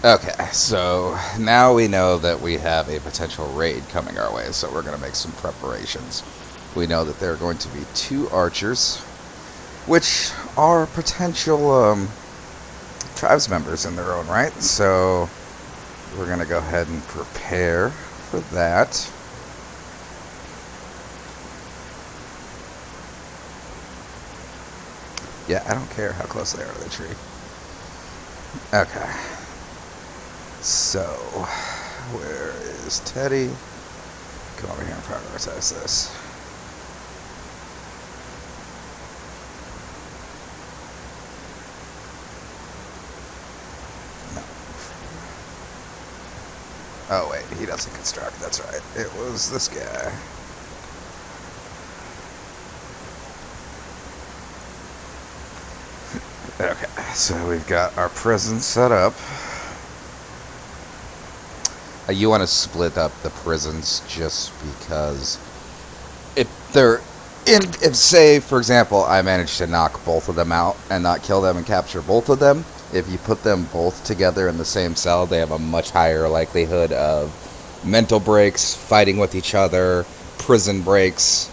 Okay, so now we know that we have a potential raid coming our way, so we're going to make some preparations. We know that there are going to be 2 archers, which are potential tribes members in their own right, so we're going to go ahead and prepare for that. Yeah, I don't care how close they are to the tree. Okay. So, where is Teddy? Come over here and prioritize this. No. Oh, wait, he doesn't construct. That's right. It was this guy. Okay, so we've got our prison set up. You want to split up the prisons just because if they're if say for example I manage to knock both of them out and not kill them and capture both of them, if you put them both together in the same cell, they have a much higher likelihood of mental breaks, fighting with each other, prison breaks,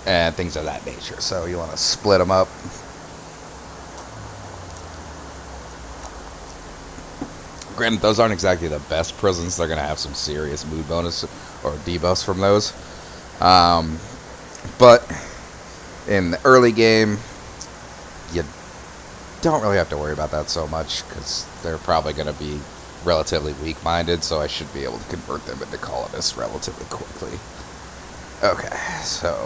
and things of that nature. So you want to split them up. Granted, those aren't exactly the best prisons. They're going to have some serious mood bonus or debuffs from those. But in the early game, you don't really have to worry about that so much because they're probably going to be relatively weak-minded, so I should be able to convert them into colonists relatively quickly. Okay, so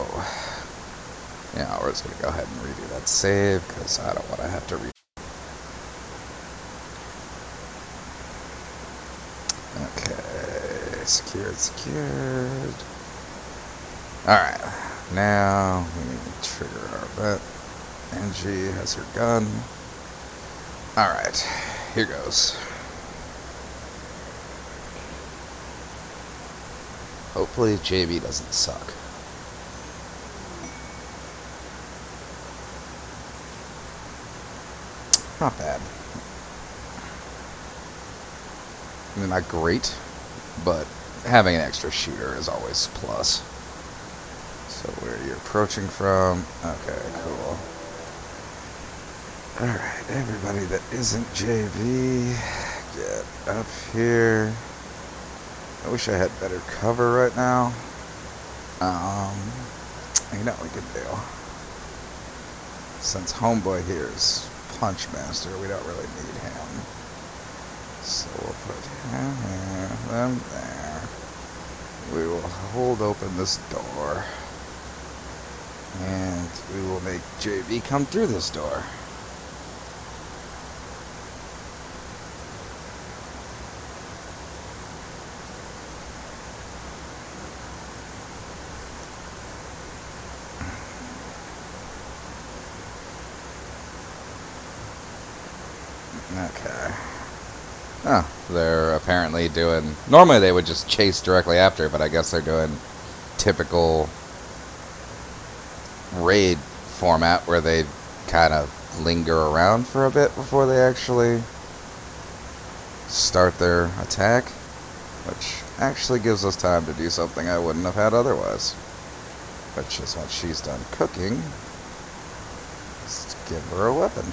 yeah, we're just going to go ahead and redo that save because I don't want to have to Okay, secured. Alright, now we need to trigger our vet. Angie has her gun. Alright, here goes. Hopefully JB doesn't suck. Not bad. I mean, not great, but having an extra shooter is always a plus. So where are you approaching from? Okay, cool. Alright, everybody that isn't JB, get up here. I wish I had better cover right now. You know what we could do? Since Homeboy here is Punch Master, we don't really need him. So we'll put him here, them there. We will hold open this door. And we will make JB come through this door. Okay. Oh, they're apparently doing... Normally they would just chase directly after, but I guess they're doing typical raid format where they kind of linger around for a bit before they actually start their attack, which actually gives us time to do something I wouldn't have had otherwise, which is once she's done cooking, just give her a weapon.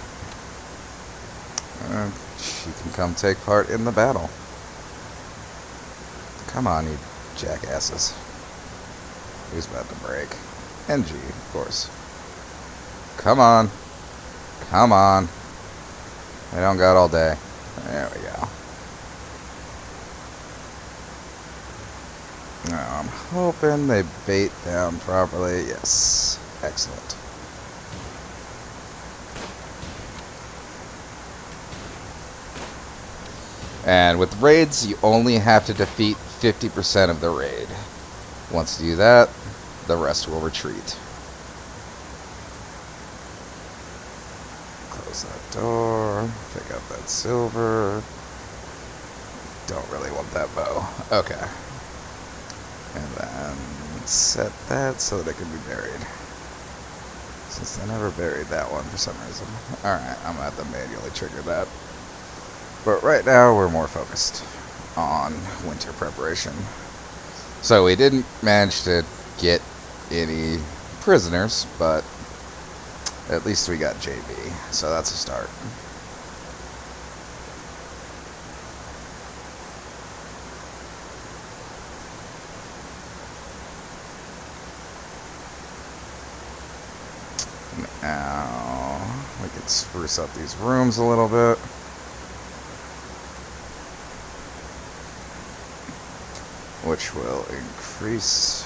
She can come take part in the battle. Come on, you jackasses. Who's about to break? NG, of course. Come on. Come on. They don't got all day. There we go. Now, I'm hoping they bait down properly. Yes. Excellent. And with raids, you only have to defeat 50% of the raid. Once you do that, the rest will retreat. Close that door. Pick up that silver. Don't really want that bow. Okay. And then set that so that it can be buried. Since I never buried that one for some reason. Alright, I'm going to have to manually trigger that. But right now, we're more focused on winter preparation. So we didn't manage to get any prisoners, but at least we got JB, so that's a start. Now, we can spruce up these rooms a little bit. Which will increase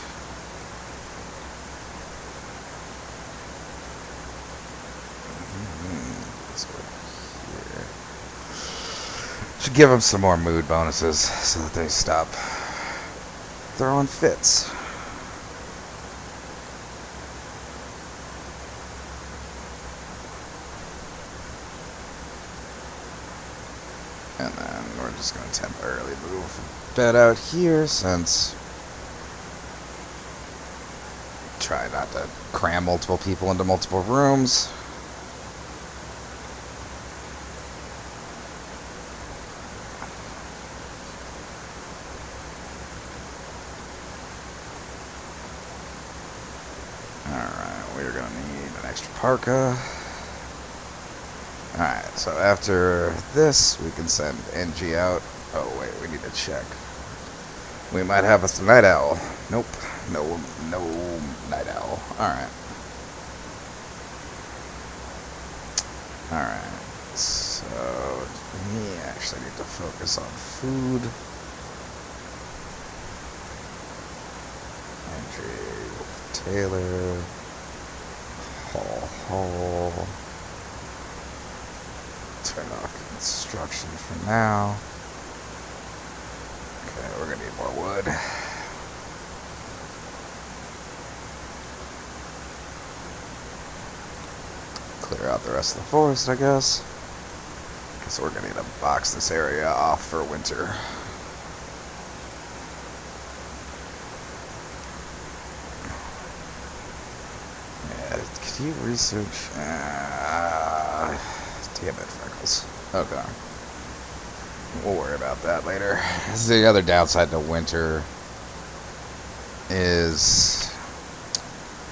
here. Should give them some more mood bonuses so that they stop throwing fits. And then we're just going to temporarily move bed out here since try not to cram multiple people into multiple rooms. Alright, we're going to need an extra parka. Alright, so after this, we can send NG out. Oh, wait, we need to check. We might have a night owl. Nope. No night owl. Alright. Alright. So, we actually need to focus on food. NG, Taylor. Hall. Turn off construction for now. Okay, we're gonna need more wood. Clear out the rest of the forest, I guess. Guess we're gonna need to box this area off for winter. Yeah, could you research? Damn it, Freckles. Okay. We'll worry about that later. The other downside to winter is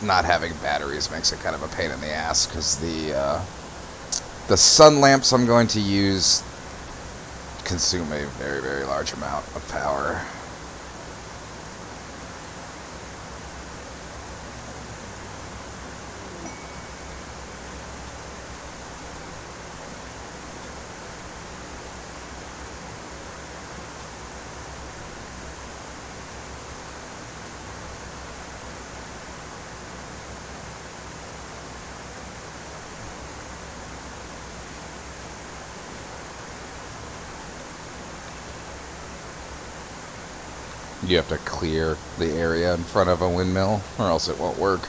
not having batteries makes it kind of a pain in the ass because the sun lamps I'm going to use consume a very, very large amount of power. You have to clear the area in front of a windmill, or else it won't work.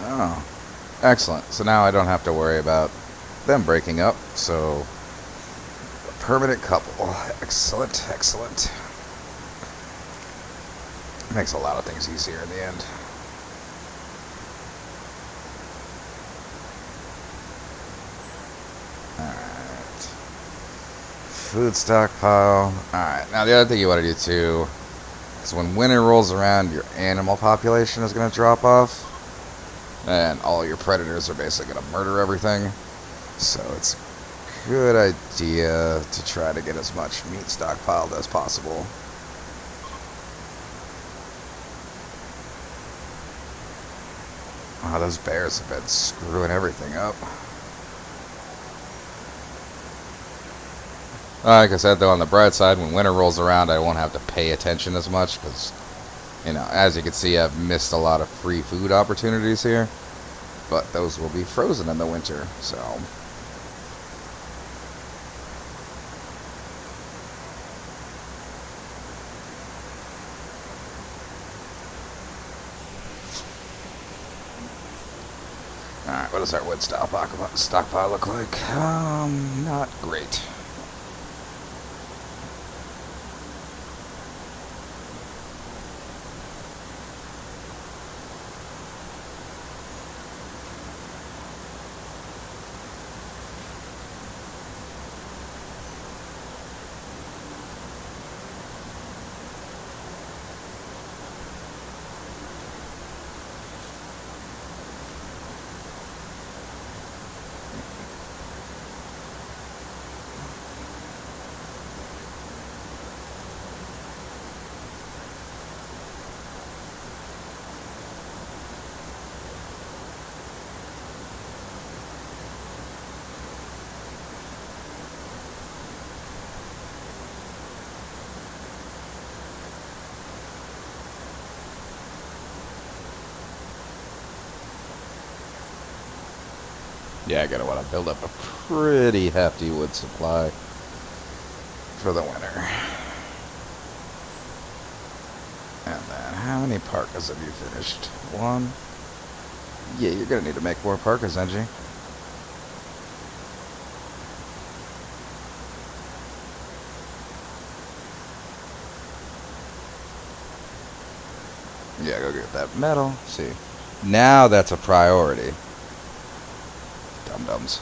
Oh, excellent. So now I don't have to worry about them breaking up. So, a permanent couple. Excellent, excellent. Makes a lot of things easier in the end. Alright. Food stockpile. Alright, now the other thing you want to do too is when winter rolls around, your animal population is going to drop off. And all your predators are basically going to murder everything. So it's a good idea to try to get as much meat stockpiled as possible. Oh, those bears have been screwing everything up. Like I said, though, on the bright side, when winter rolls around, I won't have to pay attention as much because, you know, as you can see, I've missed a lot of free food opportunities here. But those will be frozen in the winter, so what does our wood stockpile look like? Not great. Yeah, I gotta want to build up a pretty hefty wood supply for the winter. And then, how many parkas have you finished? One? Yeah, you're gonna need to make more parkas, Engie. Yeah, go get that metal. See, now that's a priority. Dum-dums.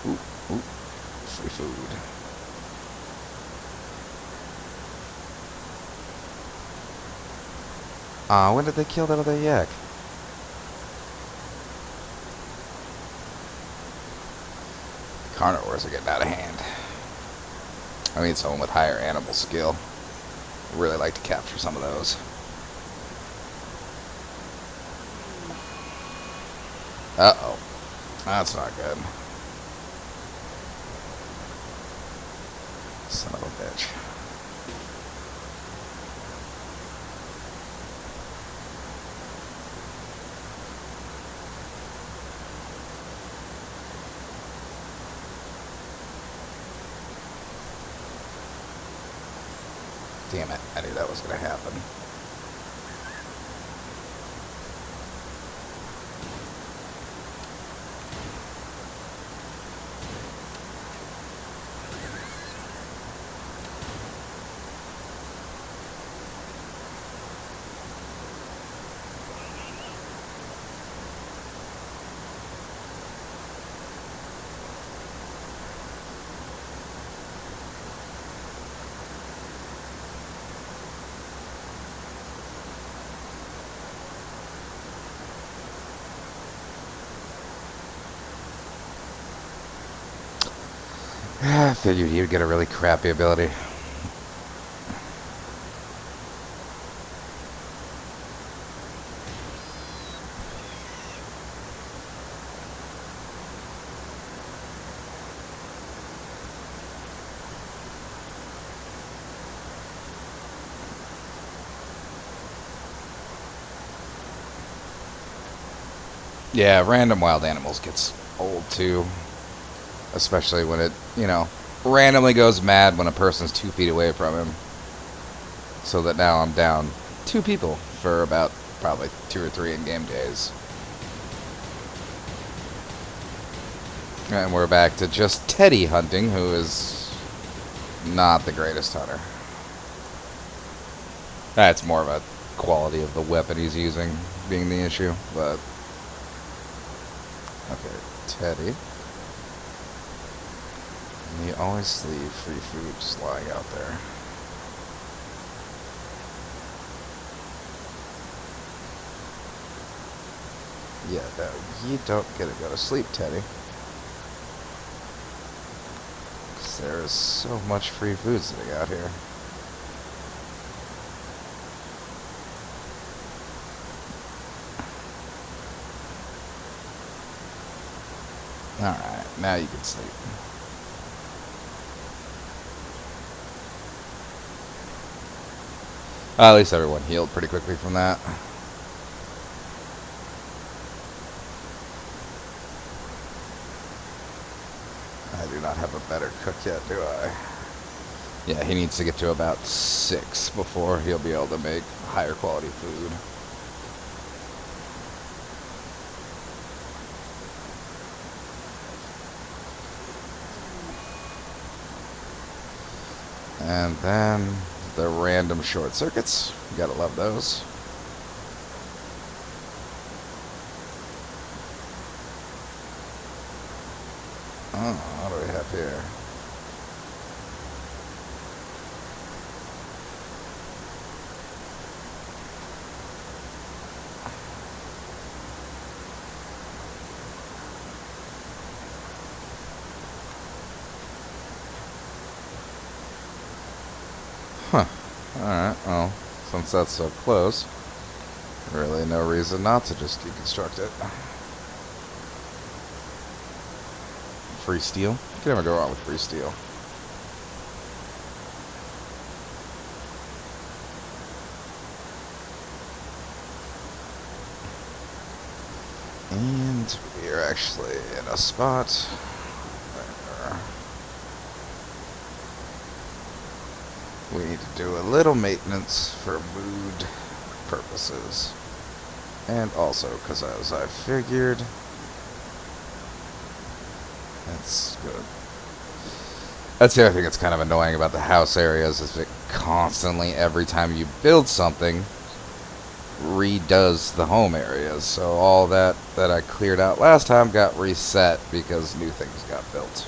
Ooh, ooh, free food. When did they kill that other yak? Carnivores are getting out of hand. I need someone with higher animal skill. I'd really like to capture some of those. Uh-oh. That's not good. Son of a bitch. Damn it. I knew that was going to happen. I figured he would get a really crappy ability. Yeah, random wild animals gets old too. Especially when it, randomly goes mad when a person's 2 feet away from him. So that now I'm down 2 people for about probably 2 or 3 in-game days. And we're back to just Teddy hunting, who is not the greatest hunter. That's more of a quality of the weapon he's using being the issue, but... Okay, Teddy. And you always leave free food just lying out there. Yeah, no, you don't get to go to sleep, Teddy. Because there is so much free food sitting out here. Alright, now you can sleep. At least everyone healed pretty quickly from that. I do not have a better cook yet, do I? Yeah, he needs to get to about 6 before he'll be able to make higher quality food. And then the random short circuits. You gotta love those. Oh, what do we have here? Huh. Alright, well, since that's so close, really no reason not to just deconstruct it. Free steel? You can never go wrong with free steel. And we are actually in a spot where we need to do a little maintenance for mood purposes. And also because, as I figured, that's good. That's the other thing that's kind of annoying about the house areas is it constantly, every time you build something, redoes the home areas. So all that I cleared out last time got reset because new things got built.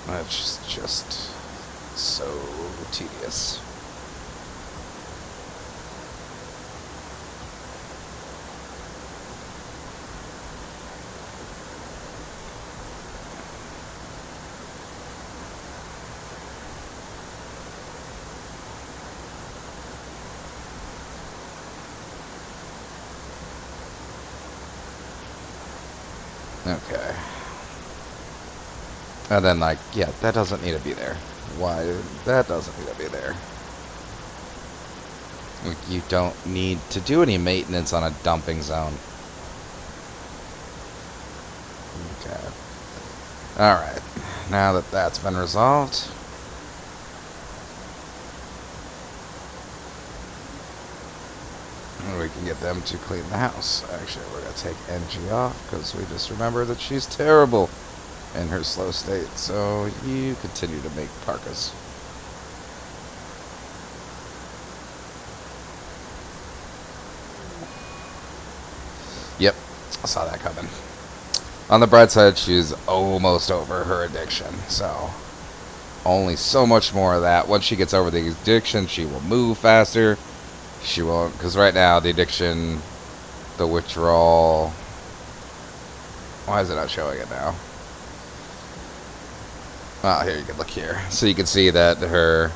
That's just so tedious. Okay. And then, like, yeah, that doesn't need to be there. Why? That doesn't need to be there. Like, you don't need to do any maintenance on a dumping zone. Okay. Alright. Now that that's been resolved, we can get them to clean the house. Actually, we're going to take NG off because we just remember that she's terrible in her slow state. So you continue to make parkas. Yep, I saw that coming. On the bright side, she's almost over her addiction. So only so much more of that. Once she gets over the addiction, she will move faster. She won't, because right now the addiction, the withdrawal. Why is it not showing it now? Oh, here, you can look here. So you can see that her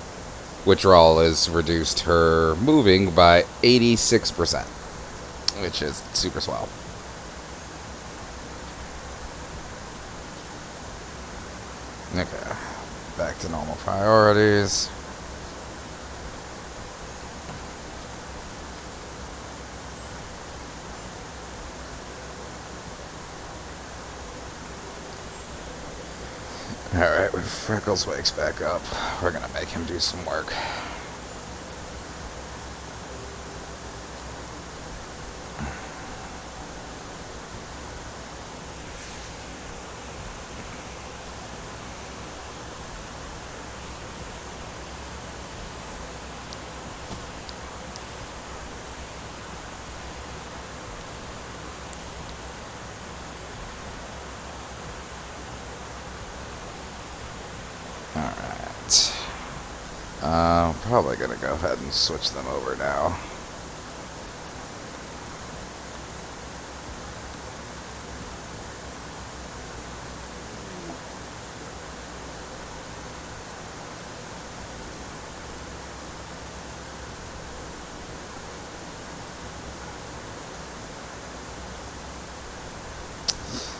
withdrawal is reduced her moving by 86%, which is super swell. Okay, back to normal priorities. Alright, with Freckles wakes back up, we're gonna make him do some work. Alright. Probably gonna go ahead and switch them over now.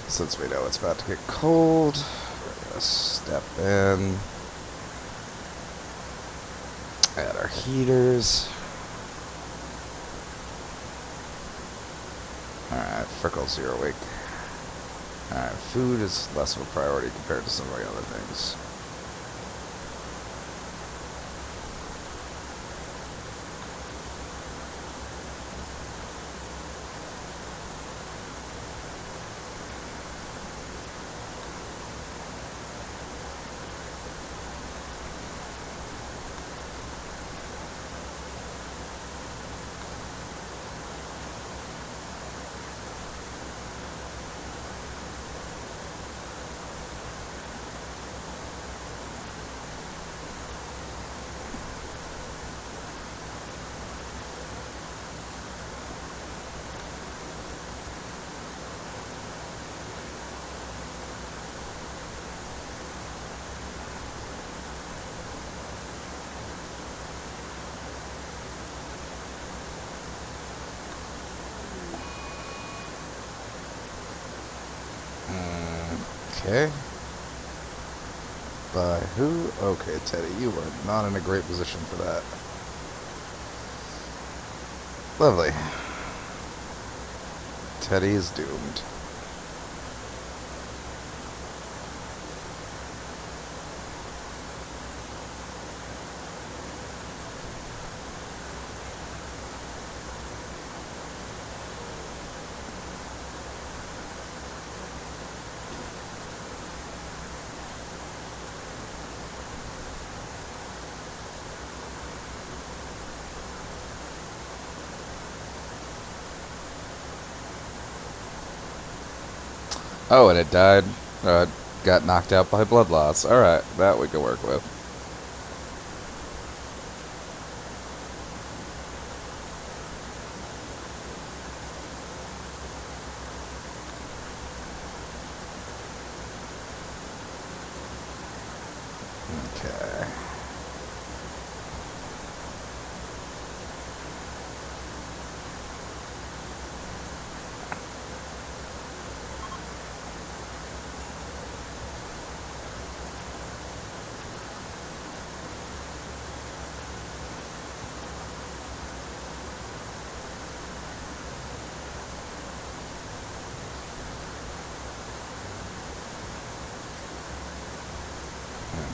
Since we know it's about to get cold, we're gonna step in. Add our heaters. Alright, Freckles, you're awake. Alright, food is less of a priority compared to some of the other things. Okay. By who? Okay, Teddy, you are not in a great position for that. Lovely. Teddy is doomed. Oh, and it died. Got knocked out by blood loss. Alright, that we can work with. Okay.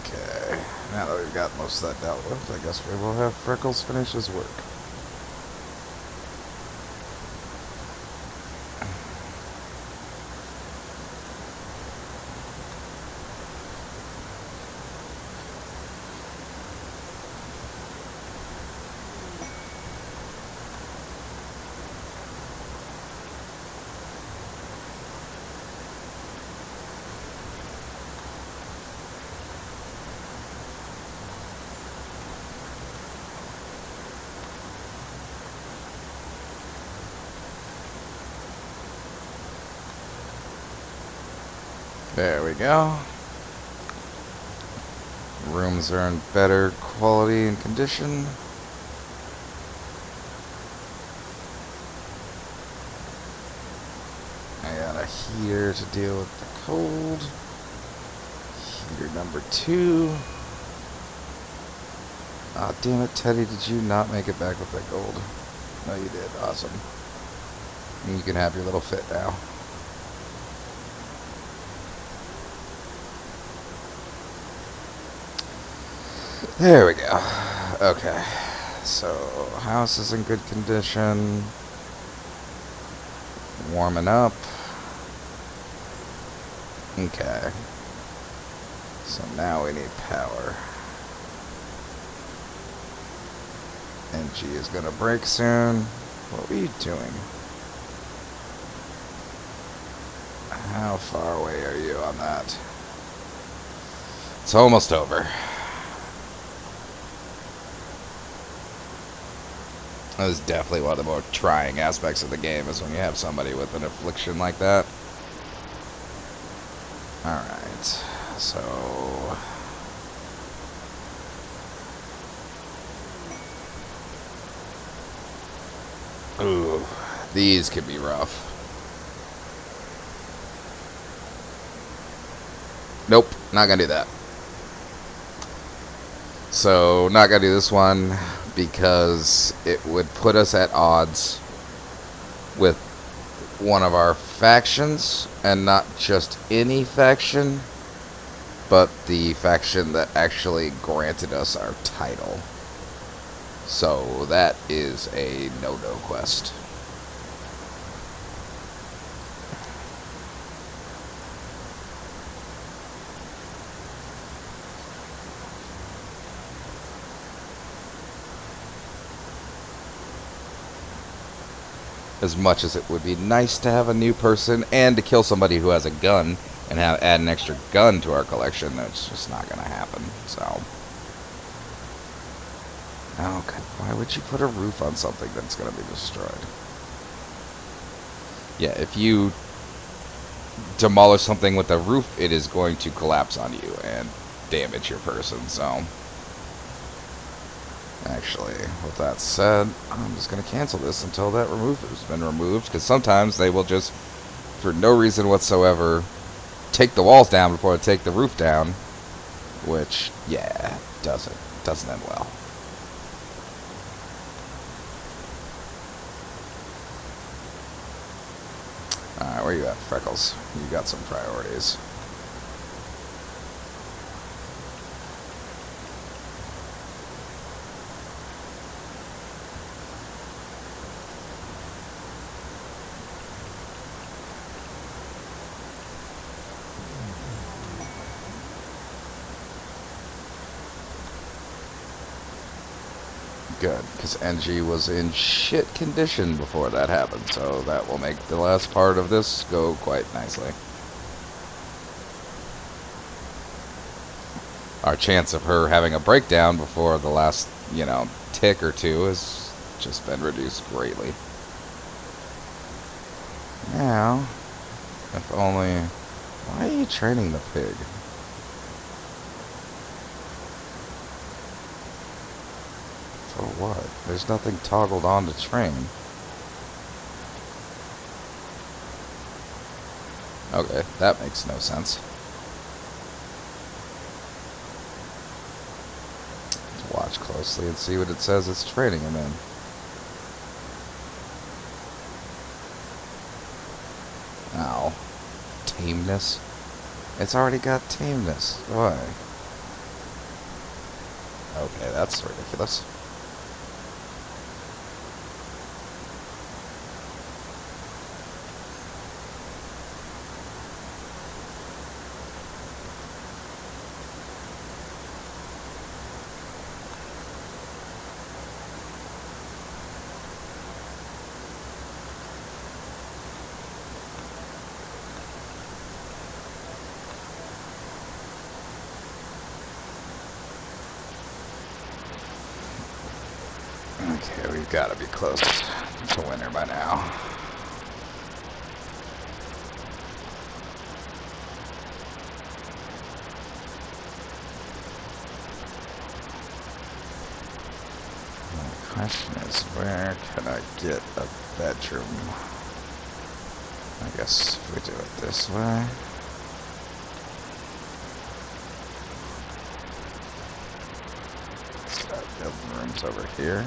Okay. Now that we've got most of that dealt with, I guess we will have Freckles finish his work. There we go. Rooms are in better quality and condition. I got a heater to deal with the cold. Heater number 2. Ah, damn it, Teddy, did you not make it back with that gold? No, you did. Awesome. And you can have your little fit now. There we go. Okay. So, house is in good condition. Warming up. Okay. So now we need power. NG is gonna break soon. What are you doing? How far away are you on that? It's almost over. That is definitely one of the more trying aspects of the game, is when you have somebody with an affliction like that. Alright, so... Ooh, these could be rough. Nope, not gonna do that. So, not gonna do this one because it would put us at odds with one of our factions, and not just any faction, but the faction that actually granted us our title. So that is a no-no quest. As much as it would be nice to have a new person and to kill somebody who has a gun and add an extra gun to our collection, that's just not going to happen. So, oh god, why would you put a roof on something that's going to be destroyed? Yeah, if you demolish something with a roof, it is going to collapse on you and damage your person. So, actually, with that said, I'm just going to cancel this until that remove has been removed, because sometimes they will just, for no reason whatsoever, take the walls down before I take the roof down, which, yeah, doesn't end well. Alright, where you at, Freckles? You got some priorities. Good, because NG was in shit condition before that happened, so that will make the last part of this go quite nicely. Our chance of her having a breakdown before the last, tick or two has just been reduced greatly. Now, if only... Why are you training the pig? For what? There's nothing toggled on to train. Okay, that makes no sense. Let's watch closely and see what it says it's training him in. Ow. Tameness? It's already got tameness. Why? Okay, that's ridiculous. Okay, we've got to be close to winter by now. The question is, where can I get a bedroom? I guess we do it this way. Start building rooms over here.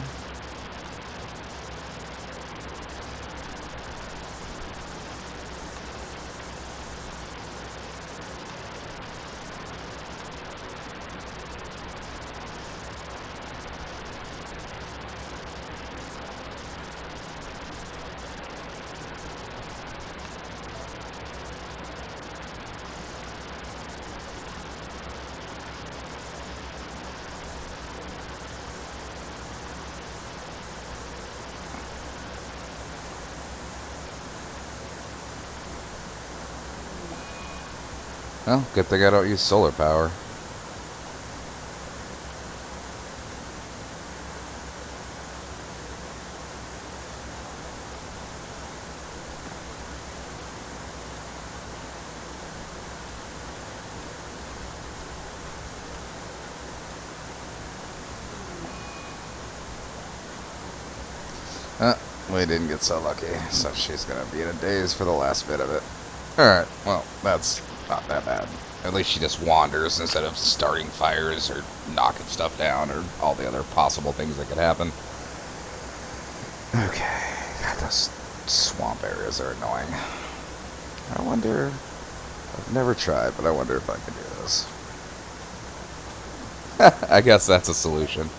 Well, good thing I don't use solar power. We didn't get so lucky, so she's gonna be in a daze for the last bit of it. Alright, well, that's not that bad. At least she just wanders instead of starting fires or knocking stuff down or all the other possible things that could happen. Okay, God, those swamp areas are annoying. I wonder... I've never tried, but I wonder if I can do this. I guess that's a solution.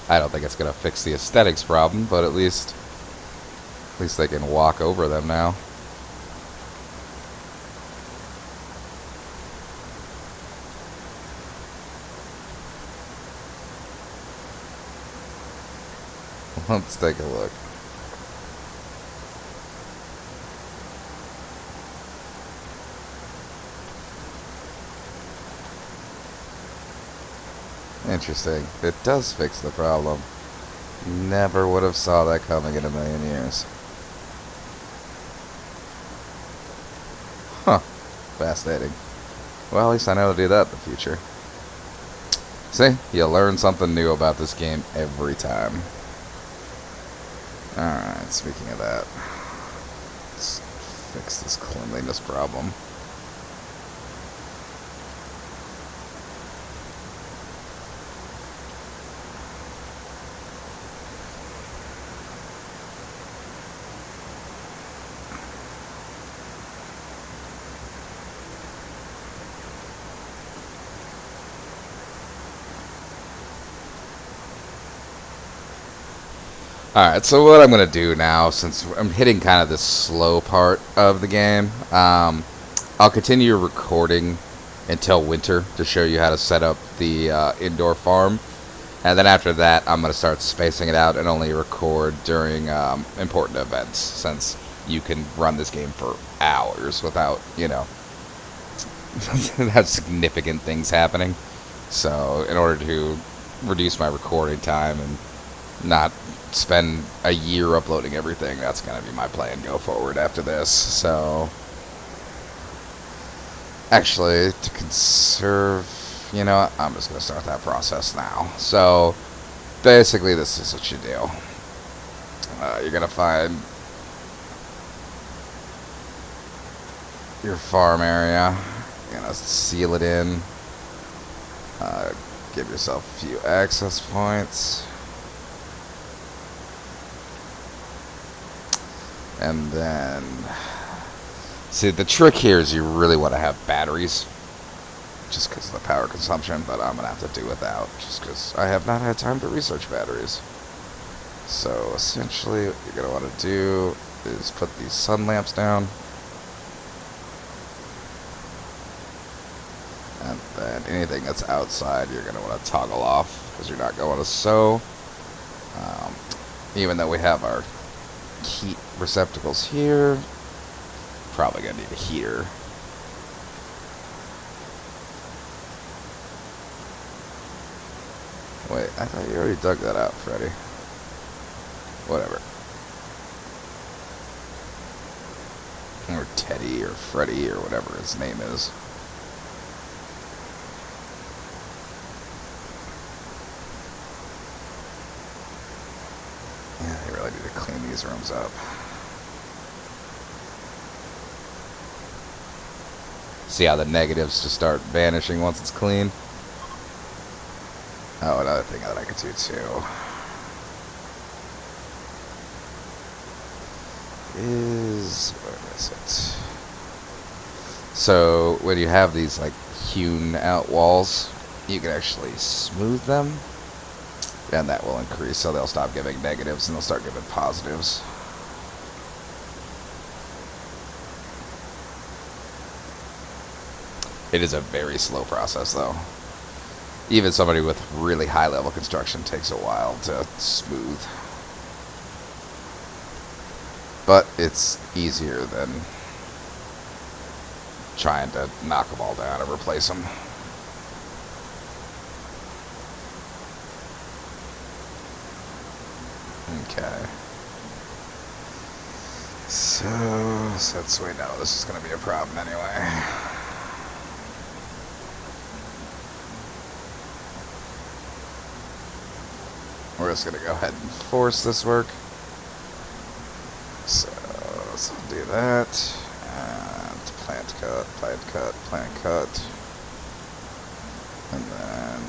I don't think it's gonna fix the aesthetics problem, but at least they can walk over them now. Let's take a look. Interesting. It does fix the problem. Never would have saw that coming in a million years. Huh. Fascinating. Well, at least I know to do that in the future. See, you learn something new about this game every time. Alright, speaking of that, let's fix this cleanliness problem. Alright, so what I'm going to do now, since I'm hitting kind of the slow part of the game, I'll continue recording until winter to show you how to set up the indoor farm. And then after that, I'm going to start spacing it out and only record during important events, since you can run this game for hours without, have significant things happening. So in order to reduce my recording time and not spend a year uploading everything, that's going to be my plan go forward after this. So actually, to conserve, I'm just going to start that process now. So basically, this is what you do. You're going to find your farm area. You're going to seal it in. Give yourself a few access points. And then, see, the trick here is you really want to have batteries, just because of the power consumption, but I'm going to have to do without, just because I have not had time to research batteries. So, essentially, what you're going to want to do is put these sun lamps down. And then anything that's outside, you're going to want to toggle off, because you're not going to sow. Even though we have our heat receptacles here, probably gonna need a heater. Wait, I thought you already dug that out, Freddy. Whatever. Or Teddy or Freddy or whatever his name is. Yeah, they really need to clean these rooms up. See how the negatives just start vanishing once it's clean? Oh, another thing that I could do too is, where is it? So when you have these like hewn out walls, you can actually smooth them, and that will increase, so they'll stop giving negatives and they'll start giving positives. It is a very slow process, though. Even somebody with really high-level construction takes a while to smooth. But it's easier than trying to knock them all down and replace them. Okay. So, since we know this is going to be a problem anyway, we're just going to go ahead and force this work. So, let's do that. And plant cut, plant cut, plant cut. And then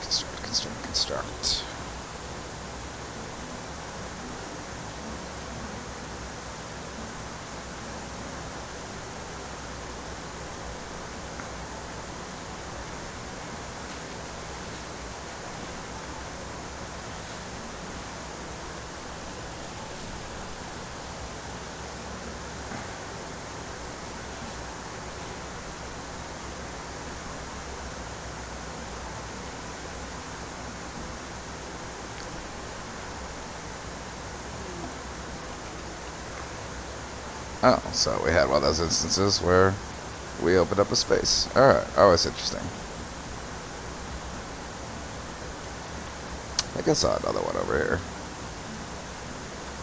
construct, construct, construct. Oh, so we had one of those instances where we opened up a space. Alright, always interesting. I guess I'll another one over here.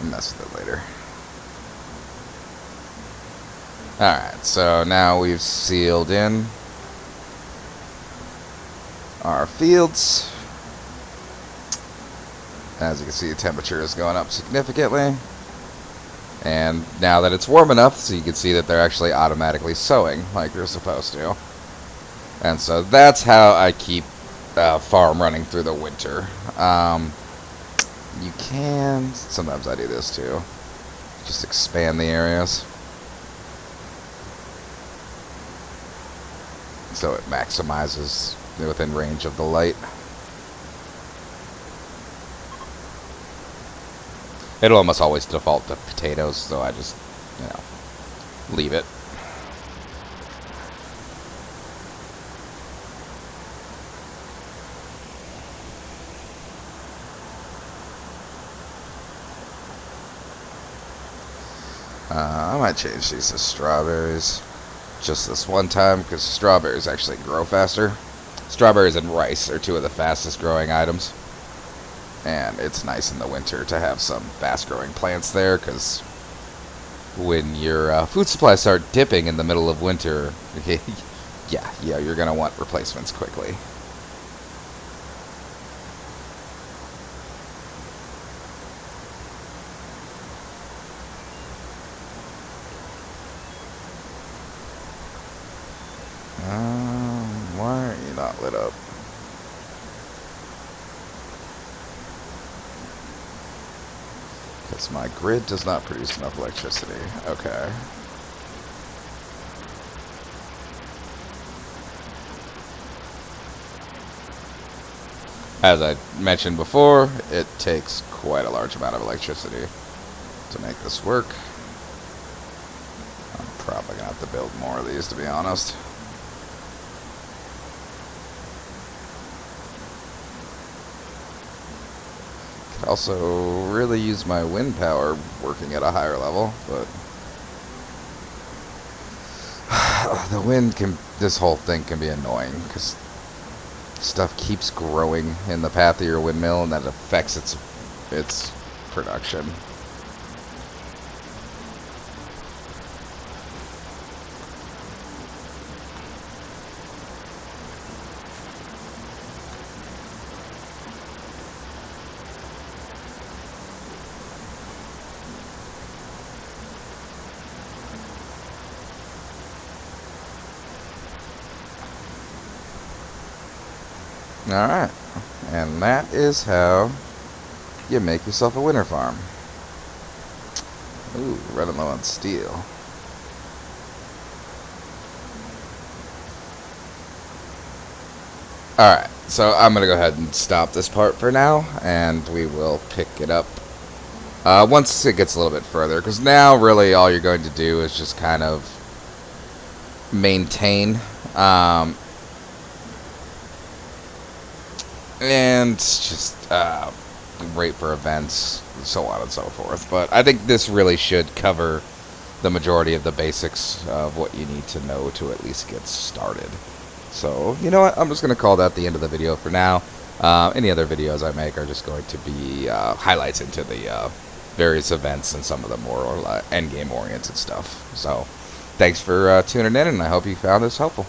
I'll mess with it later. Alright, so now we've sealed in our fields. As you can see, the temperature is going up significantly. And now that it's warm enough, so you can see that they're actually automatically sowing like they're supposed to. And so that's how I keep farm running through the winter. You can, sometimes I do this too, just expand the areas so it maximizes within range of the light. It'll almost always default to potatoes, so I just, leave it. I might change these to strawberries just this one time, because strawberries actually grow faster. Strawberries and rice are two of the fastest growing items. And it's nice in the winter to have some fast growing plants there, because when your food supplies start dipping in the middle of winter, yeah, you're going to want replacements quickly. Why are you not lit up? Because my grid does not produce enough electricity. Okay. As I mentioned before, it takes quite a large amount of electricity to make this work. I'm probably going to have to build more of these, to be honest. Could also really use my wind power working at a higher level, but the wind can, this whole thing can be annoying, because stuff keeps growing in the path of your windmill, and that affects its production. Alright, and that is how you make yourself a winter farm. Ooh, running low on steel. Alright, so I'm going to go ahead and stop this part for now, and we will pick it up once it gets a little bit further, because now really all you're going to do is just kind of maintain and just wait for events, so on and so forth. But I think this really should cover the majority of the basics of what you need to know to at least get started. So, you know what? I'm just going to call that the end of the video for now. Any other videos I make are just going to be highlights into the various events and some of the more endgame oriented stuff. So, thanks for tuning in, and I hope you found this helpful.